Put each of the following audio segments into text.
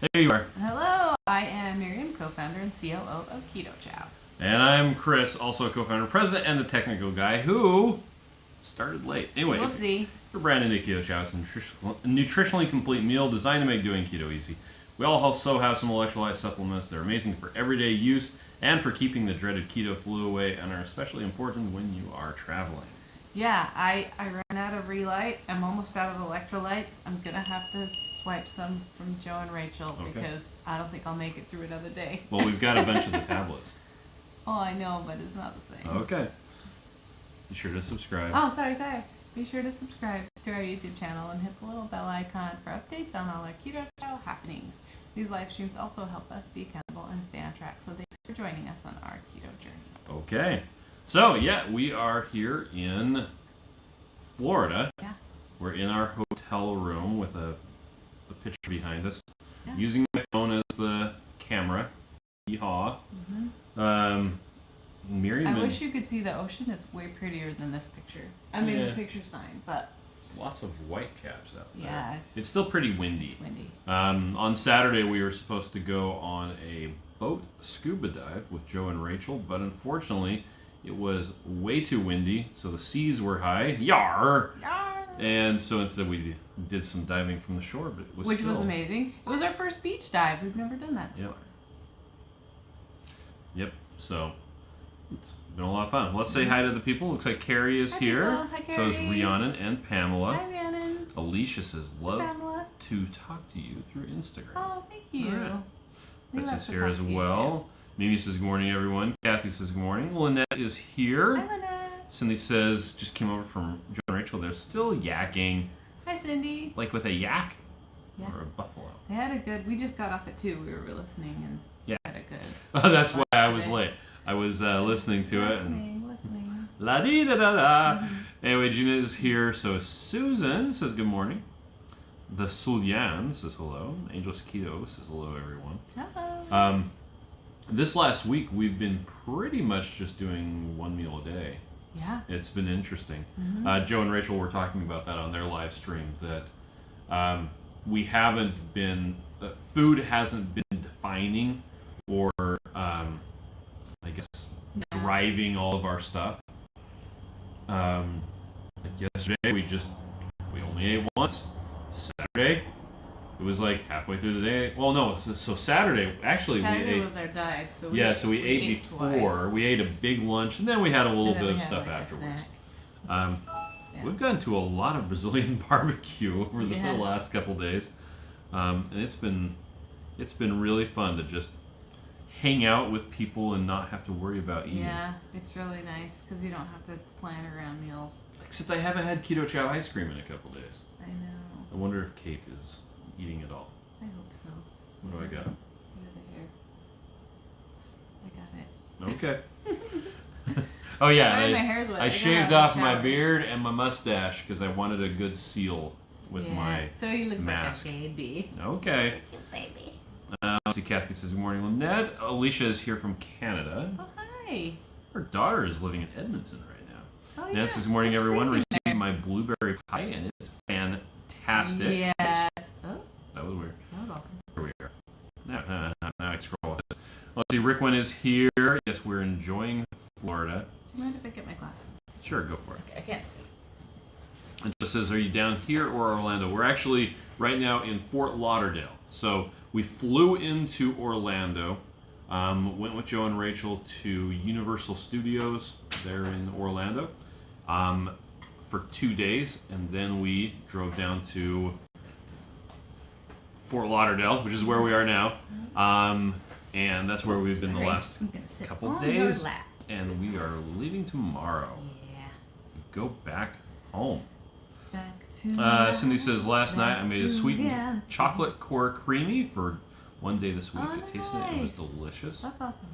There you are. Hello, I am Miriam, co-founder and COO of Keto Chow. And I'm Chris, also a co-founder, president, and the technical guy who started late. Anyway, if you're brand new to Keto Chow, it's a nutritionally complete meal designed to make doing keto easy. We also have some electrolyte supplements. They're amazing for everyday use and for keeping the dreaded keto flu away, and are especially important when you are traveling. Yeah, I ran out of Relight. I'm almost out of electrolytes. I'm going to have to swipe some from Joe and Rachel because I don't think I'll make it through another day. Well, we've got a bunch of the tablets. Oh, I know, but it's not the same. Okay. Be sure to subscribe. Oh, sorry. Be sure to subscribe to our YouTube channel and hit the little bell icon for updates on all our Keto Chow happenings. These live streams also help us be accountable and stay on track, so thanks for joining us on our keto journey. Okay. So, yeah, we are here in Florida. Yeah. We're in our hotel room with the picture behind us. Yeah. Using my phone as the camera. Yeehaw. Miriam. I wish you could see the ocean. It's way prettier than this picture. I mean, the picture's fine, but... Lots of white caps out there. Yeah. It's still pretty windy. It's windy. On Saturday, we were supposed to go on a boat scuba dive with Joe and Rachel, but unfortunately, it was way too windy, so the seas were high. Yar! Yar! And so instead we did some diving from the shore, but it was Which was amazing. It was our first beach dive. We've never done that before. Yep. So it's been a lot of fun. Let's say hi to the people. Looks like Carrie is here. Hi, Carrie. So is Rhiannon and Pamela. Hi, Rhiannon. Alicia says, love Pamela. to talk to you through Instagram. Oh, thank you. All right. We love Betsy's to here talk as to you, well. Mimi says, good morning, everyone. Kathy says, good morning. Lynette is here. Hi, Lynette. Cindy says, just came over from Joe and Rachel. They're still yakking. Hi, Cindy. Like with a yak? Yeah. Or a buffalo? They had a good... We just got off at 2. We were listening and had a good... Oh, that's why I was late. I was listening to it. Listening. La-dee-da-da-da. Anyway, Gina is here. So Susan says good morning. The Sulyan says hello. Angel Keto says hello, everyone. Hello. This last week, we've been pretty much just doing one meal a day. Yeah. It's been interesting. Mm-hmm. Joe and Rachel were talking about that on their live stream, that we haven't been... food hasn't been defining or... I guess driving all of our stuff. Like yesterday we only ate once. Saturday, it was like halfway through the day. Well, no, so Saturday we ate. Was our dive, so we ate before. Twice. We ate a big lunch, and then we had a little bit of stuff afterwards. We've gotten to a lot of Brazilian barbecue over the last couple days, and it's been really fun to just hang out with people and not have to worry about eating. Yeah, it's really nice because you don't have to plan around meals. Except I haven't had Keto Chow ice cream in a couple days. I know. I wonder if Kate is eating it all. I hope so. What do I got? I got it. Okay. Oh yeah, Sorry, my hair's wet. I shaved off my beard and my mustache because I wanted a good seal with my so he looks mask. like a baby. Okay. Baby. Let's see, Kathy says, good morning, Lynette. Alicia is here from Canada. Oh, hi. Her daughter is living in Edmonton right now. Oh, Nancy says, good morning, everyone. Received my blueberry pie, and it's fantastic. Yes. Oh, that was weird. that was awesome. Here we are. Now I scroll with it. Let's see, Rickwin is here. Yes, we're enjoying Florida. Do you mind if I get my glasses? Sure, go for it. Okay, I can't see. And just says, are you down here or Orlando? We're actually right now in Fort Lauderdale. So we flew into Orlando, went with Joe and Rachel to Universal Studios there in Orlando for 2 days, and then we drove down to Fort Lauderdale, which is where we are now, and that's where we've been the last couple days, and we are leaving tomorrow. Yeah. Go back home. Back to Cindy says, last night I made a sweetened chocolate core creamy for one day this week. I tasted it. It was delicious. That's awesome.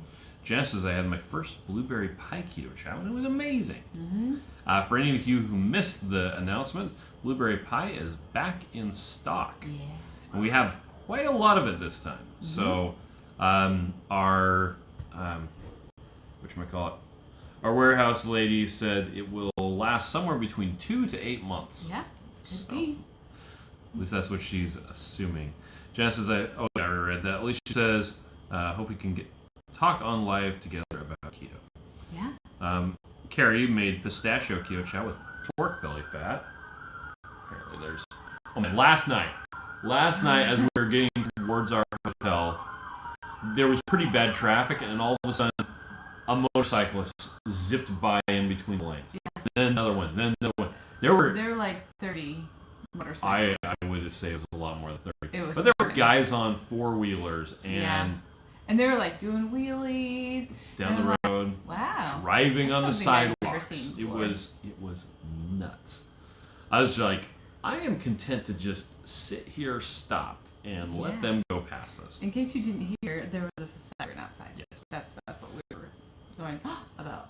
Jenna says, I had my first blueberry pie keto chow, and it was amazing. Mm-hmm. For any of you who missed the announcement, blueberry pie is back in stock. Yeah. And we have quite a lot of it this time. Mm-hmm. So our, whatchamacallit, our warehouse lady said it will last somewhere between 2 to 8 months. Yeah, could be. At least that's what she's assuming. Jenna says, I already read that. Alicia says, hope we can talk on live together about keto. Yeah. Carrie made pistachio keto chow with pork belly fat. Apparently there's... Oh man, last night as we were getting towards our hotel, there was pretty bad traffic, and then all of a sudden, a motorcyclist zipped by in between the lanes. Yeah. Then another one, then another one. There were like 30 motorcycles. I would say it was a lot more than 30. But there were guys on four-wheelers and and they were like doing wheelies down the road. Like, wow. Driving on the sidewalks. It was nuts. I was like, I am content to just sit here stopped and let them go past us. In case you didn't hear, there was a siren outside. Yes. That's what we were going about.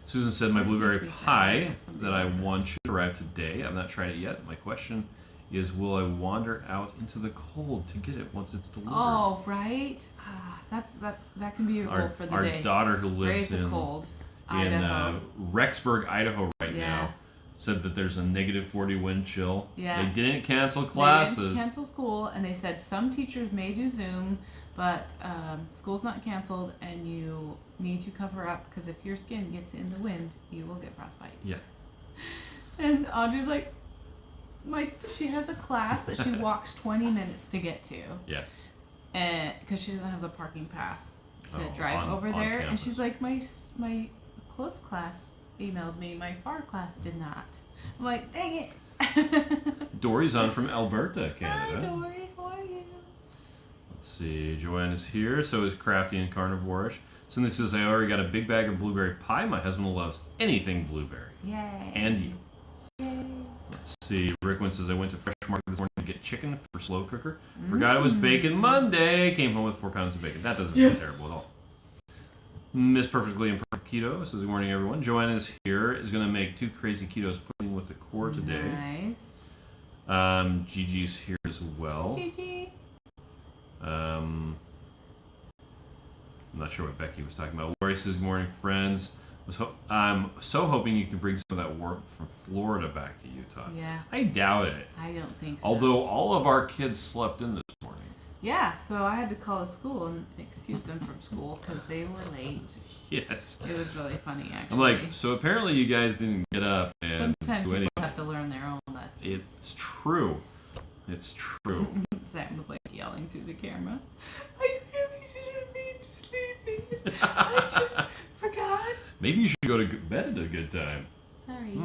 Susan said, my blueberry pie that I won should arrive today. I've not tried it yet. My question is, will I wander out into the cold to get it once it's delivered? Oh, right. That can be your goal for the day. Our daughter who lives in Idaho. Rexburg, Idaho now, said that there's a negative 40 wind chill. Yeah. They didn't cancel classes. They didn't cancel school, and they said some teachers may do Zoom, but school's not canceled, and you need to cover up because if your skin gets in the wind, you will get frostbite. Yeah. And Audrey's like, she has a class that she walks 20 minutes to get to. Yeah. And because she doesn't have the parking pass to drive over there, and she's like, my close class emailed me, my far class did not. I'm like, dang it. Dory's on from Alberta, Canada. Hi, Dory. How are you? Let's see. Joanne is here. So is Crafty and Carnivore-ish. Cindy says, I already got a big bag of blueberry pie. My husband loves anything blueberry. Yay. And you. Yay. Let's see. Rickman says, I went to Fresh Market this morning to get chicken for slow cooker. Forgot it was Bacon Monday. Came home with 4 pounds of bacon. That doesn't sound terrible at all. Miss Perfectly Imperfect Keto says, good morning, everyone. Joanna is here. Is going to make 2 crazy ketos pudding with the core today. Nice. Gigi's here as well. Gigi. I'm not sure what Becky was talking about. Lori says, good morning, friends. I'm so hoping you can bring some of that warmth from Florida back to Utah. Yeah. I doubt it. I don't think so. Although all of our kids slept in this morning. Yeah, so I had to call the school and excuse them from school because they were late. Yes. It was really funny, actually. I'm like, so apparently you guys didn't get up and sometimes do anything. People have to learn their own lessons. It's true. It's true. Sam was like yelling through the camera, I really didn't mean to sleep in. I just forgot. Maybe you should go to bed at a good time. Sorry.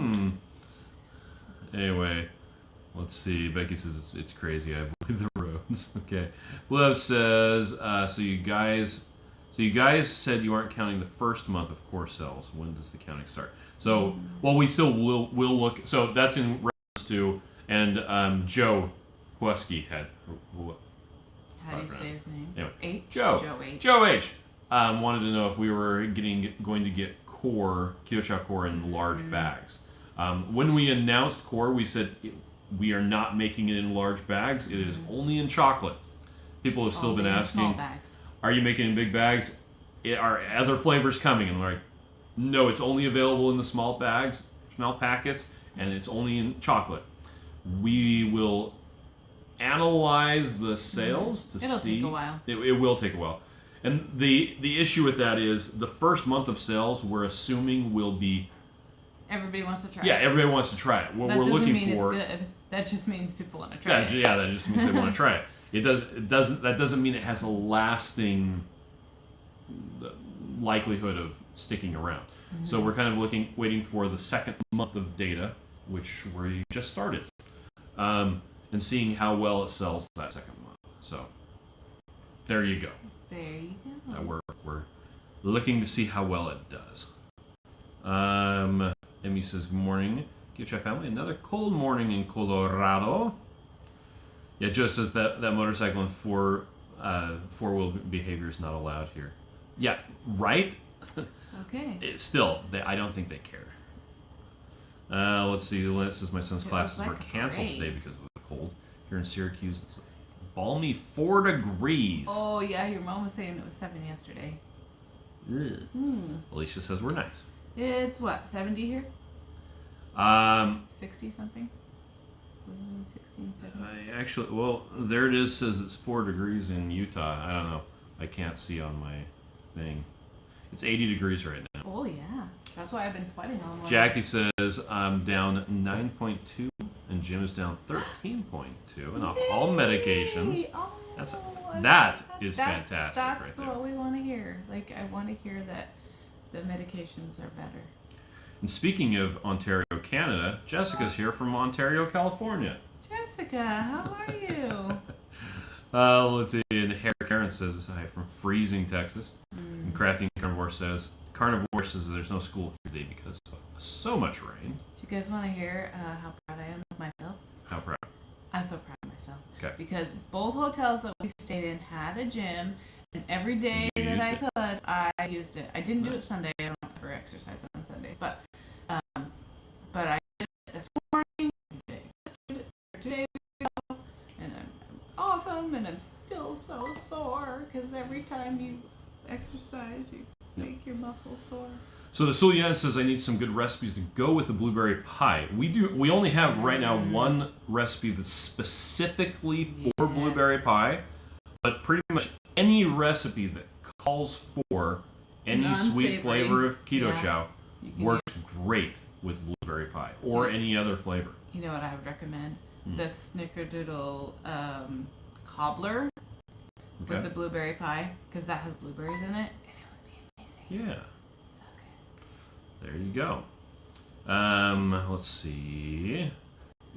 Anyway, let's see. Becky says it's crazy. I avoid the roads. Okay. Love says, so you guys said you aren't counting the first month of core cells. When does the counting start? So, well, we still will look. So that's in reference to, and Joe Huesky had. How do you say his name? Anyway, H? Joe H. Joe H. Wanted to know if we were going to get Keto Chow Core in large bags. When we announced Core, we said we are not making it in large bags. It is only in chocolate. People have still been asking, small bags. Are you making it in big bags? Are other flavors coming? And we're like, no, it's only available in the small bags, small packets, and it's only in chocolate. We will analyze the sales to see. It'll take a while. It will take a while. And the issue with that is the first month of sales we're assuming will be. Everybody wants to try it. Yeah, everybody wants to try it. What that we're looking doesn't mean for. It's good. That just means people want to try it. Yeah, that just means they want to try it. That doesn't mean it has a lasting likelihood of sticking around. So we're kind of waiting for the second month of data, which we just started, and seeing how well it sells that second month. So there you go. There you go. We're looking to see how well it does. Emmy says, good morning, Keto Chow family. Another cold morning in Colorado. Yeah, Joe says that motorcycle and four-wheel behavior is not allowed here. Yeah, right? Okay. I don't think they care. Let's see. Lynette says my son's classes were canceled today because of the cold. Here in Syracuse, it's a balmy 4 degrees. Oh, yeah, your mom was saying it was 7 yesterday. Alicia says we're nice. It's what, 70 here? 60 something? 16, 17. Actually, well, there it is. Says it's 4 degrees in Utah. I don't know. I can't see on my thing. It's 80 degrees right now. Oh yeah, that's why I've been sweating all morning. Jackie says I'm down 9.2 and Jim is down 13.2 and off all medications. Oh, That is fantastic that's right there. what we want to hear. Like, I want to hear that the medications are better. And speaking of Ontario, Canada, Jessica's here from Ontario, California. Jessica, how are you? Let's see. And Karen says hi from freezing Texas. And Crafting Carnivore says there's no school here today because of so much rain. Do you guys want to hear how proud I am of myself? How proud? I'm so proud of myself. Okay. Because both hotels that we stayed in had a gym, and every day that I could, I used it. I didn't do it Sunday. I don't ever exercise on Sundays, but I did it this morning, 2 days ago, and I'm awesome, and I'm still so sore because every time you exercise, you make your muscles sore. So the Sulian says I need some good recipes to go with the blueberry pie. We only have right now one recipe that's specifically for blueberry pie, but pretty much any recipe that calls for any sweet flavor of keto chow works great with blueberry pie or any other flavor. You know what I would recommend? The Snickerdoodle cobbler with the blueberry pie, because that has blueberries in it, and it would be amazing. Yeah. So good. There you go. Let's see.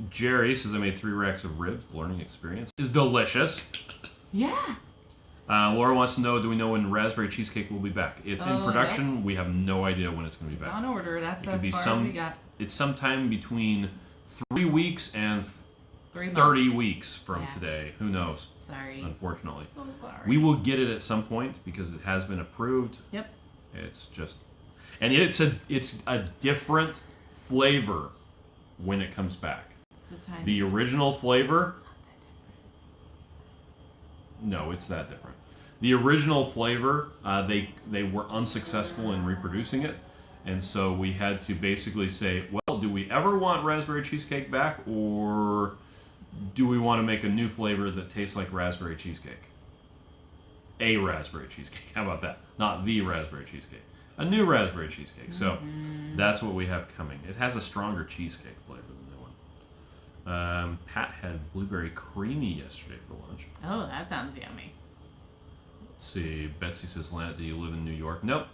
Jerry says I made 3 racks of ribs. The learning experience is delicious. Yeah. Laura wants to know, do we know when Raspberry Cheesecake will be back? It's in production. Yep. We have no idea when it's going to be back. It's on order. That's as far as we got. It's sometime between 3 weeks and 30 months. weeks from today. Who knows? Sorry. Unfortunately. So sorry. We will get it at some point because it has been approved. Yep. It's just... And it's a different flavor when it comes back. It's a tiny The original flavor... It's not that different. No, it's that different. The original flavor, they were unsuccessful in reproducing it, and so we had to basically say, well, do we ever want Raspberry Cheesecake back, or do we want to make a new flavor that tastes like Raspberry Cheesecake? A Raspberry Cheesecake. How about that? Not the Raspberry Cheesecake. A new Raspberry Cheesecake. So that's what we have coming. It has a stronger cheesecake flavor than the new one. Pat had blueberry creamy yesterday for lunch. Oh, that sounds yummy. Let's see. Betsy says, Lana, do you live in New York? Nope.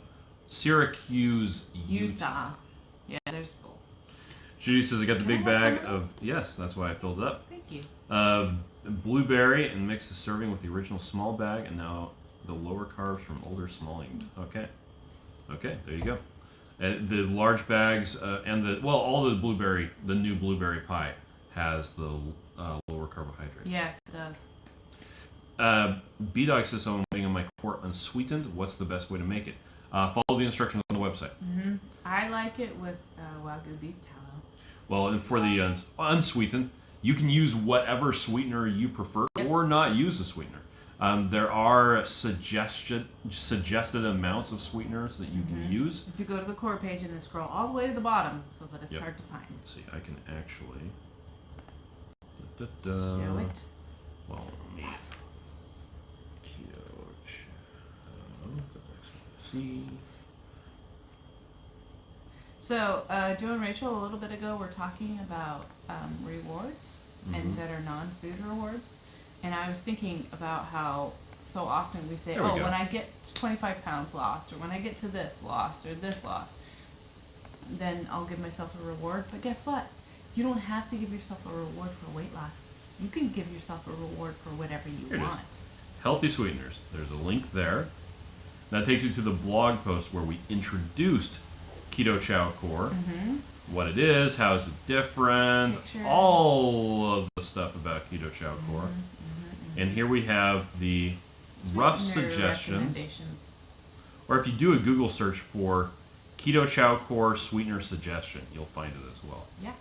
Syracuse, Utah. Yeah, there's both. Judy says, I got the big bag of... Yes, that's why I filled it up. Thank you. Of blueberry and mixed the serving with the original small bag and now the lower carbs from older smalling. Okay. Okay, there you go. The large bags and all the new blueberry pie has the lower carbohydrates. Yes, it does. B-Dog says, I'm waiting on my core unsweetened. What's the best way to make it? Follow the instructions on the website. Mm-hmm. I like it with Wagyu beef tallow. Well, and for the unsweetened, you can use whatever sweetener you prefer or not use a sweetener. There are suggested amounts of sweeteners that you can use. If you go to the core page and then scroll all the way to the bottom so that it's hard to find. Let's see, I can actually... Show it. Well, let me... Muscles. Keto Chow. See. So, Joe and Rachel, a little bit ago, were talking about rewards and that are non-food rewards. And I was thinking about how so often we say, when I get 25 pounds lost, or when I get to this lost, or this lost, then I'll give myself a reward. But guess what? You don't have to give yourself a reward for weight loss. You can give yourself a reward for whatever you want. Healthy sweeteners. There's a link there. That takes you to the blog post where we introduced Keto Chow Core. What it is, how is it different, Pictures. all of the stuff about Keto Chow Core. And here we have the rough suggestions. Or if you do a Google search for Keto Chow Core sweetener suggestion, you'll find it as well. Yeah.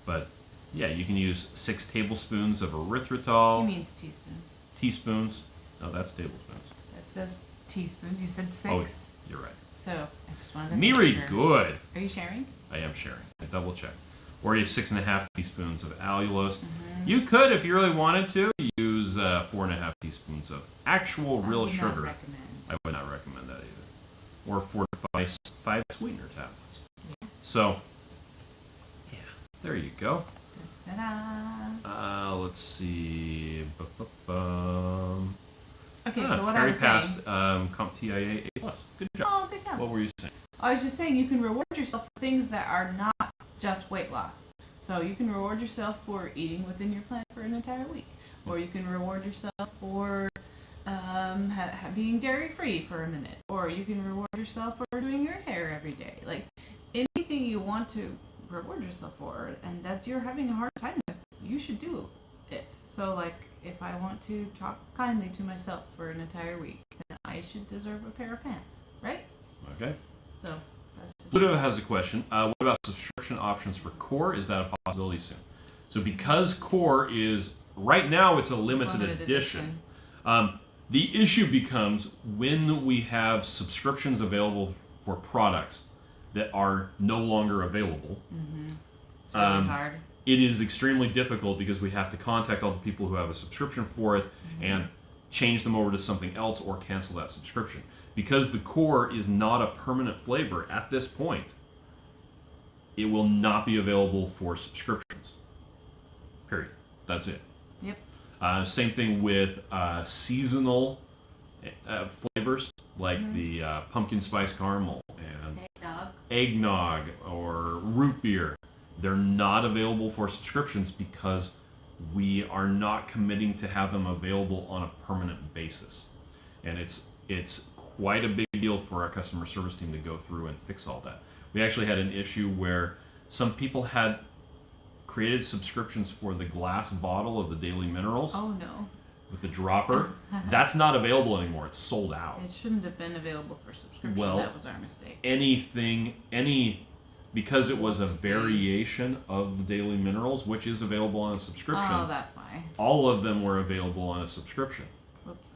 But yeah, you can use 6 tablespoons of erythritol. He means teaspoons. Teaspoons. No, that's tablespoons. It says teaspoons. You said 6. Oh, you're right. So I just wanted to Miri, make sure. good. Are you sharing? I am sharing. I double checked. or you have 6.5 teaspoons of allulose. You could, if you really wanted to, use 4.5 teaspoons of actual real sugar. I would not recommend that either. Or 4 to 5 sweetener tablets. Yeah. So, yeah, there you go. Let's see. Okay, so what I was saying. Passed CompTIA A+. Good job. Oh, good job. What were you saying? I was just saying you can reward yourself for things that are not just weight loss. So you can reward yourself for eating within your plan for an entire week. Or you can reward yourself for being dairy-free for a minute. Or you can reward yourself for doing your hair every day. Like, anything you want to reward yourself for and that you're having a hard time with, you should do it. So, like, if I want to talk kindly to myself for an entire week, then I should deserve a pair of pants, right? Okay. So, that's just... Pluto has a question. What about subscription options for Core? Is that a possibility soon? So because Core is, right now it's a limited edition. The issue becomes when we have subscriptions available for products that are no longer available. It's really hard. It is extremely difficult because we have to contact all the people who have a subscription for it and change them over to something else or cancel that subscription. Because the Core is not a permanent flavor at this point, it will not be available for subscriptions. Period. That's it. Yep. Same thing with seasonal flavors like the pumpkin spice caramel and eggnog or root beer. They're not available for subscriptions because we are not committing to have them available on a permanent basis. And it's quite a big deal for our customer service team to go through and fix all that. We actually had an issue where some people had created subscriptions for the glass bottle of the Daily Minerals. Oh no. With the dropper. That's not available anymore. It's sold out. It shouldn't have been available for subscription. Well, that was our mistake. Because it was a variation of the Daily Minerals, which is available on a subscription. Oh, that's why. All of them were available on a subscription. Whoops.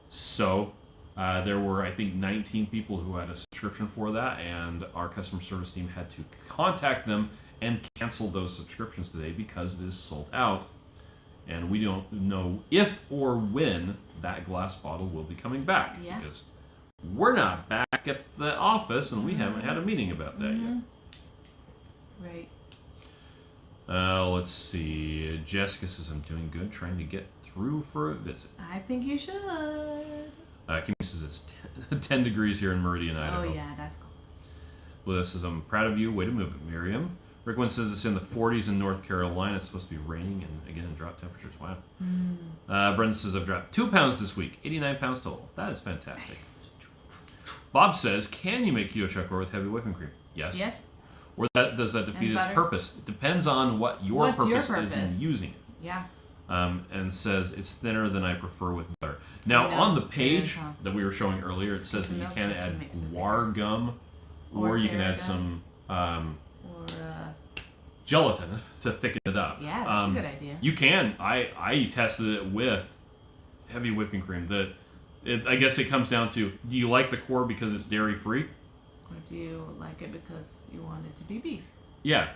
So there were, I think, 19 people who had a subscription for that, and our customer service team had to contact them and cancel those subscriptions today because it is sold out. And we don't know if or when that glass bottle will be coming back. Yeah. Because we're not back at the office and we haven't had a meeting about that yet. Right. Let's see. Jessica says, I'm doing good, trying to get through for a visit. I think you should. Kimmy says it's 10 degrees here in Meridian, Idaho. Oh, yeah, that's cool. Lewis says, I'm proud of you. Way to move it, Miriam. Rickwin says it's in the 40s in North Carolina. It's supposed to be raining and again in drought temperatures. Wow. Brendan says I've dropped 2 pounds this week, 89 pounds total. That is fantastic. Nice. Bob says, can you make Keto Chow Core with heavy whipping cream? Yes. Yes. Or does that defeat its purpose? It depends on what your purpose is in using it. Yeah. And says it's thinner than I prefer with butter. Now on the page that we were showing earlier, it says that you can add guar gum, or you can add some gelatin to thicken it up. Yeah, that's a good idea. You can. I tested it with heavy whipping cream. I guess it comes down to, do you like the Core because it's dairy free? Or do you like it because you want it to be beef? Yeah.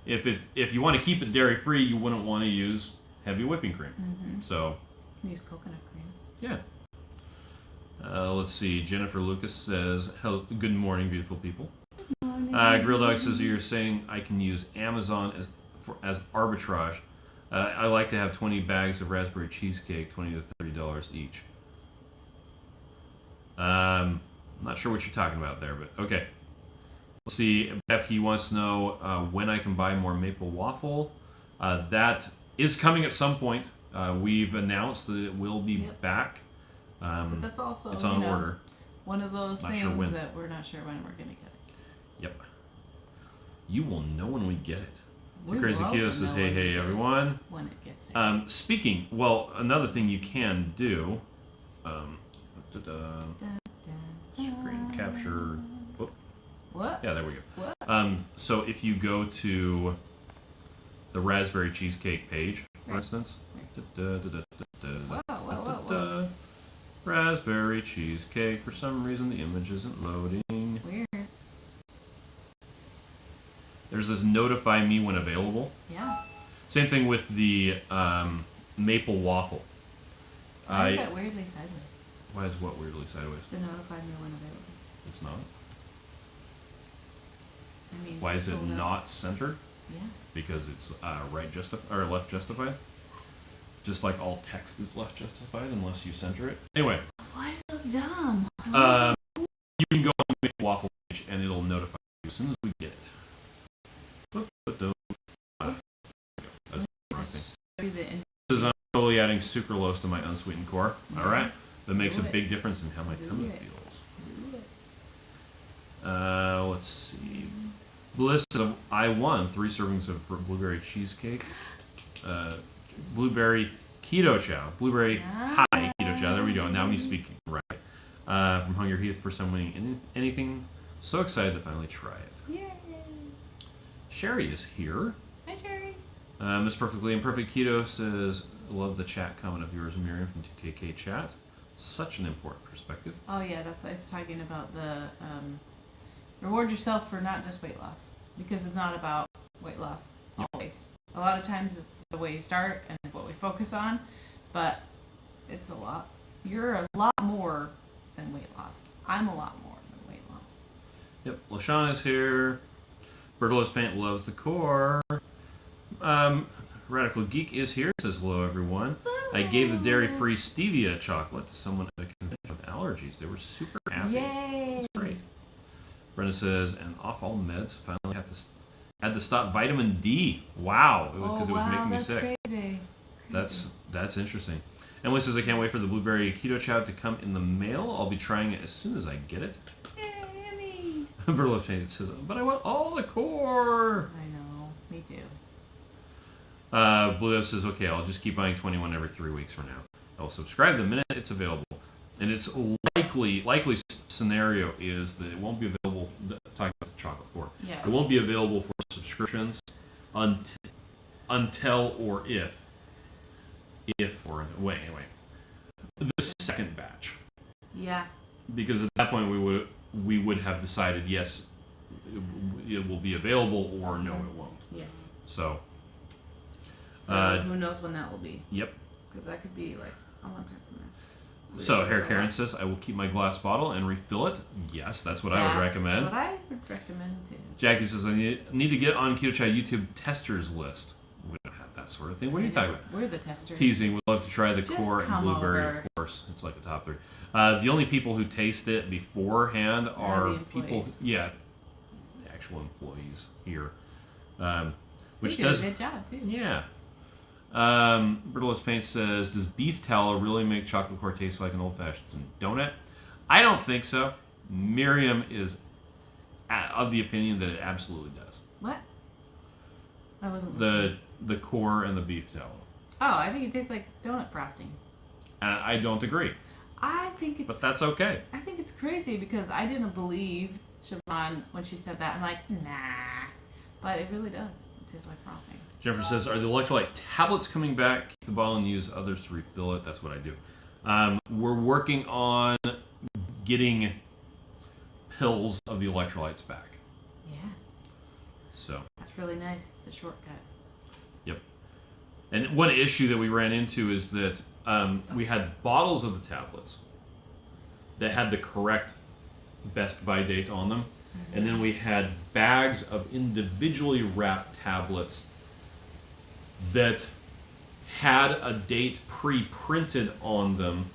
If you want to keep it dairy free, you wouldn't want to use heavy whipping cream. So use coconut cream. Yeah. Let's see. Jennifer Lucas says, good morning, beautiful people. Grill Dog says, you're saying I can use Amazon as arbitrage. I like to have 20 bags of Raspberry Cheesecake, $20 to $30 each. I'm not sure what you're talking about there, but okay. Let's see. Becky wants to know when I can buy more maple waffle. That is coming at some point. We've announced that it will be back. But that's also, it's on order. One of those things that we're not sure when we're going to get. Yep. You will know when we get it. Crazy Keto says, hey, everyone. When it gets there. Speaking, another thing you can do, screen capture. Whoop. What? Yeah, there we go. What? So if you go to the Raspberry Cheesecake page, for instance. Whoa. Raspberry Cheesecake. For some reason, the image isn't loading. Weird. There's this notify me when available. Yeah. Same thing with the maple waffle. Why is that weirdly sideways? Why is what weirdly sideways? The notify me when available. It's not. I mean, why is it not centered? Yeah. Because it's or left justified. Just like all text is left justified unless you center it. Anyway. Why is so dumb? You can go on the maple waffle page and it'll notify you as soon as we get it. That's the wrong thing. This is I'm totally adding sucralose to my unsweetened core. All right. That makes a big difference in how my tummy feels. Let's see. Bliss of I won 3 servings of blueberry cheesecake. Blueberry Keto Chow. Blueberry high Keto Chow. There we go. Now me speaking right. From Hunger Heath for someone anything. So excited to finally try it. Yay! Sherry is here. Hi, Sherry. Miss Perfectly Imperfect Keto says, love the chat comment of yours, Miriam, from 2KK Chat. Such an important perspective. Oh, yeah, that's what I was talking about. The reward yourself for not just weight loss, because it's not about weight loss always. A lot of times it's the way you start and it's what we focus on, but it's a lot. You're a lot more than weight loss. I'm a lot more than weight loss. Yep, LaShawn is here. Bertolus Paint loves the core. Radical Geek is here. Says hello, everyone. Hello. I gave the dairy-free stevia chocolate to someone at a convention with allergies. They were super happy. Yay! That's great. Brenda says, and off all meds. Finally had to stop vitamin D. Wow, because it was making me sick. Crazy. That's interesting. Emily says, I can't wait for the blueberry keto chow to come in the mail. I'll be trying it as soon as I get it. Yay, Emmy! Bertolus Paint says, but I want all the core. I know. Me too. Blue says, okay, I'll just keep buying 21 every 3 weeks for now. I'll subscribe the minute it's available. And it's likely scenario is that it won't be available, talking about the chocolate core. Yes. It won't be available for subscriptions until or if the second batch. Yeah. Because at that point we would have decided, yes, it will be available or no, it won't. Yes. So who knows when that will be? Yep. Because that could be like a long time from now. So Hair Karen says, I will keep my glass bottle and refill it. Yes, that's what I would recommend. That's what I would recommend too. Jackie says, I need to get on Keto Chow YouTube testers list. We don't have that sort of thing. What are you talking about? We're the testers. Teasing. We'd love to try the Just core and blueberry, of course. It's like a top 3. The only people who taste it beforehand are people, the actual employees here. Which does a good job too. Yeah. Bertolus Paint says, does beef tallow really make chocolate core taste like an old-fashioned donut? I don't think so. Miriam is of the opinion that it absolutely does. What? I wasn't listening. The core and the beef tallow. Oh, I think it tastes like donut frosting. And I don't agree. I think it's... But that's okay. I think it's crazy because I didn't believe Siobhan when she said that. I'm like, nah. But it really does. It tastes like frosting. Jennifer says, are the electrolyte tablets coming back? Keep the bottle and use others to refill it. That's what I do. We're working on getting pills of the electrolytes back. Yeah. So. That's really nice. It's a shortcut. Yep. And one issue that we ran into is that we had bottles of the tablets that had the correct best by date on them. Mm-hmm. And then we had bags of individually wrapped tablets that had a date pre-printed on them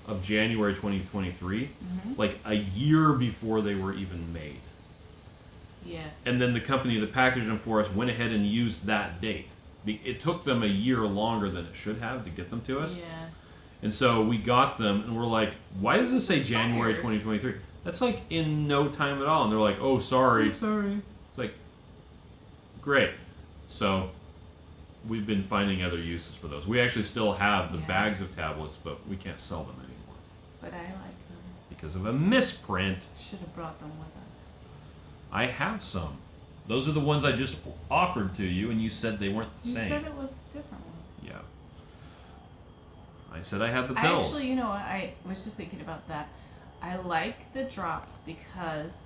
of January 2023, like a year before they were even made. Yes. And then the company that packaged them for us went ahead and used that date. It took them a year longer than it should have to get them to us. Yes. And so we got them, and we're like, why does this say January 2023? That's like in no time at all. And they're like, oh, sorry. I'm sorry. It's like, great. So we've been finding other uses for those. We actually still have the bags of tablets, but we can't sell them anymore. But I like them. Because of a misprint. Should have brought them with us. I have some. Those are the ones I just offered to you, and you said they weren't the same. You said it was different ones. Yeah. I said I had the pills. Actually, you know what? I was just thinking about that. I like the drops because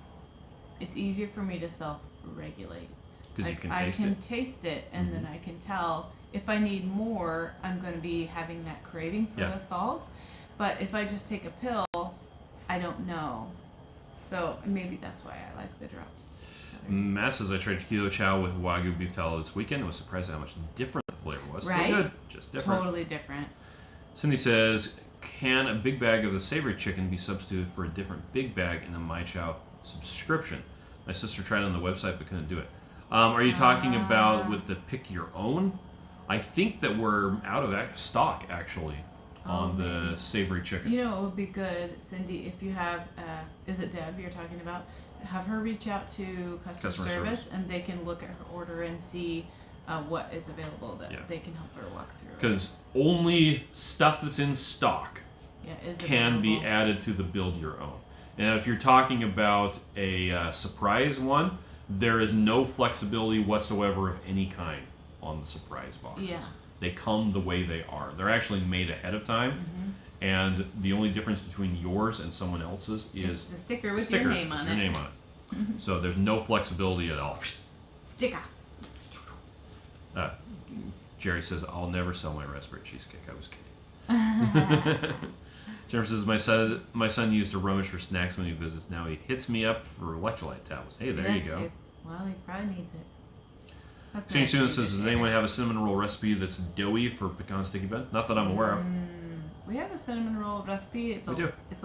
it's easier for me to self-regulate. Because you can taste it. I can taste it, and then I can tell if I need more, I'm going to be having that craving for the salt. But if I just take a pill, I don't know. So maybe that's why I like the drops. Matt says, I tried Keto Chow with Wagyu beef tallow this weekend and was surprised at how much different the flavor was. Right? Still good, just different. Totally different. Cindy says, can a big bag of the savory chicken be substituted for a different big bag in a My Chow subscription? My sister tried it on the website but couldn't do it. Are you talking about with the pick your own? I think that we're out of stock, actually, on the savory chicken. You know, it would be good, Cindy, if you have, is it Deb you're talking about? Have her reach out to customer service, and they can look at her order and see what is available that they can help her walk through. Because only stuff that's in stock can be available. added to the build your own. And if you're talking about a surprise one, there is no flexibility whatsoever of any kind on the surprise boxes. Yeah. They come the way they are. They're actually made ahead of time. And the only difference between yours and someone else's is the sticker with your name on it. So there's no flexibility at all. Sticker. Jerry says, I'll never sell my Raspberry Cheesecake. I was kidding. Jennifer says, my son used to rummage for snacks when he visits. Now he hits me up for electrolyte tablets. Hey, there you go. Well, he probably needs it. Shane Susan says, does anyone have a cinnamon roll recipe that's doughy for pecan sticky bun? Not that I'm aware of. We have a cinnamon roll recipe. It's a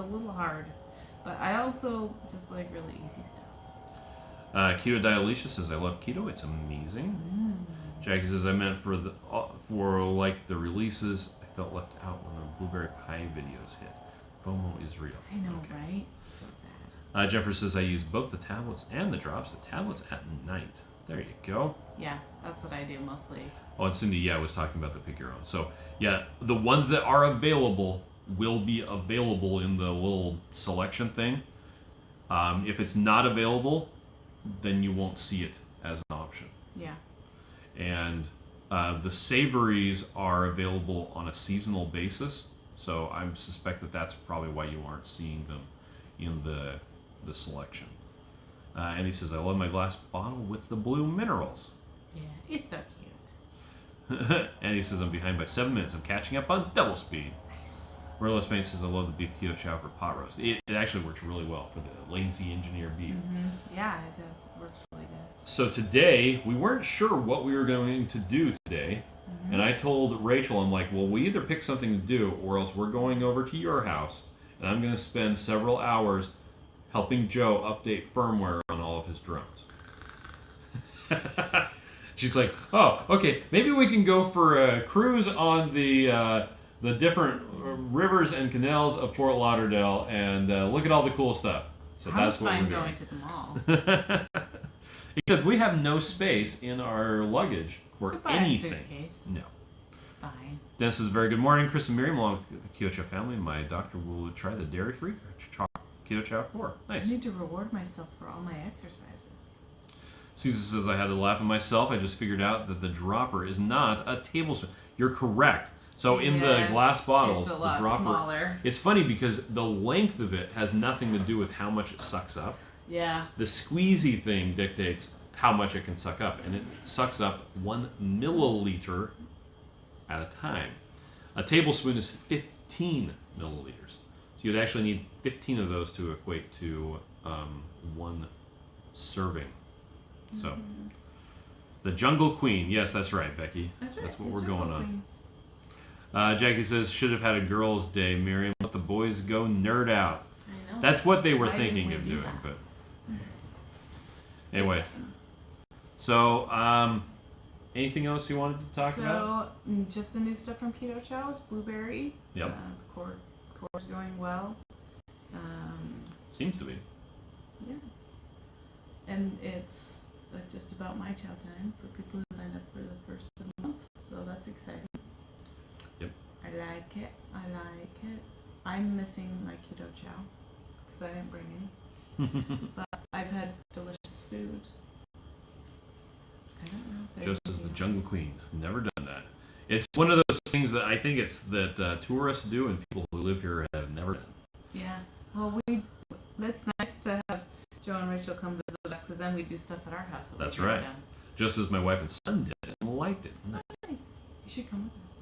little hard, but I also just like really easy stuff. Keto Dialicia says, I love keto. It's amazing. Jackie says, I meant for like the releases, I felt left out when the blueberry pie videos hit. FOMO is real. I know, right? So sad. Jennifer says, I use both the tablets and the drops. The tablets at night. There you go. Yeah, that's what I do mostly. Oh, and Cindy, was talking about the pick your own. So, the ones that are available will be available in the little selection thing. If it's not available, then you won't see it as an option. Yeah. And the savories are available on a seasonal basis. So I suspect that that's probably why you aren't seeing them in the selection. And he says, I love my glass bottle with the blue minerals. Yeah, it's so cute. And he says, I'm behind by 7 minutes. I'm catching up on double speed. Nice. Marilla Spain says, I love the beef keto chow for pot roast. It actually works really well for the lazy engineer beef. Yeah, it does. It works really good. So today, we weren't sure what we were going to do today. And I told Rachel, I'm like, well, we either pick something to do or else we're going over to your house and I'm going to spend several hours helping Joe update firmware on all of his drones. She's like, oh, okay, maybe we can go for a cruise on the different rivers and canals of Fort Lauderdale and look at all the cool stuff. So that's what we're doing. Going to the mall. Except we have no space in our luggage for anything. Suitcase. No. It's fine. Dennis says, very good morning, Chris and Miriam, along with the Keto Chow family. My doctor will try the dairy-free Keto Chow Core. Nice. I need to reward myself for all my exercises. Caesar says, I had to laugh at myself. I just figured out that the dropper is not a tablespoon. You're correct. So in the glass bottles, it's a the lot dropper. Smaller. It's funny because the length of it has nothing to do with how much it sucks up. Yeah. The squeezy thing dictates how much it can suck up, and it sucks up 1 milliliter at a time. A tablespoon is 15 milliliters. So you'd actually need 15 of those to equate to 1 serving. So, the Jungle Queen. Yes, that's right, Becky. That's right. That's what we're going on. Jackie says, should have had a girls' day, Miriam. Let the boys go nerd out. I know. That's what they were thinking of doing, but anyway. So, anything else you wanted to talk about? So, just the new stuff from Keto Chow is blueberry. Yep. Core's going well. Seems to be. Yeah. And it's just about my chow time for people who signed up for the first of the month. So that's exciting. Yep. I like it. I'm missing my keto chow because I didn't bring any. But I've had delicious food. I don't know if there's Just as the Jungle Queen. Never done that. It's one of those things that I think it's that tourists do and people who live here have never done. Yeah. Well, that's nice to have Joe and Rachel come visit us because then we do stuff at our house. That's right. just as my wife and son did and liked it. Nice. Nice. You should come with us.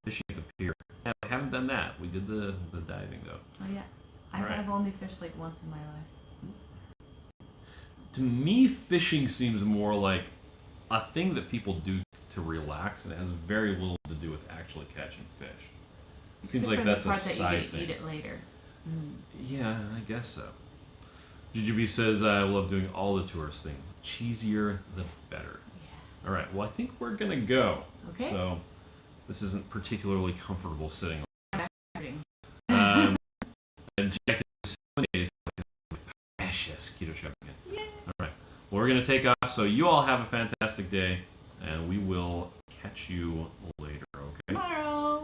Fishing at the pier. Yeah, I haven't done that. We did the diving though. Oh yeah. I've only fished like once in my life. To me, fishing seems more like a thing that people do to relax, and it has very little to do with actually catching fish. It seems like that's a side thing. Eat it later. Yeah, I guess so. Jujubee says, I love doing all the tourist things. Cheesier, the better. Yeah. All right, well, I think we're going to go. Okay. So this isn't particularly comfortable sitting. And Jack is 7 days precious keto chow again. Yeah. All right. Well, we're going to take off. So you all have a fantastic day, and we will catch you later, okay? Tomorrow.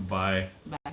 Bye. Bye.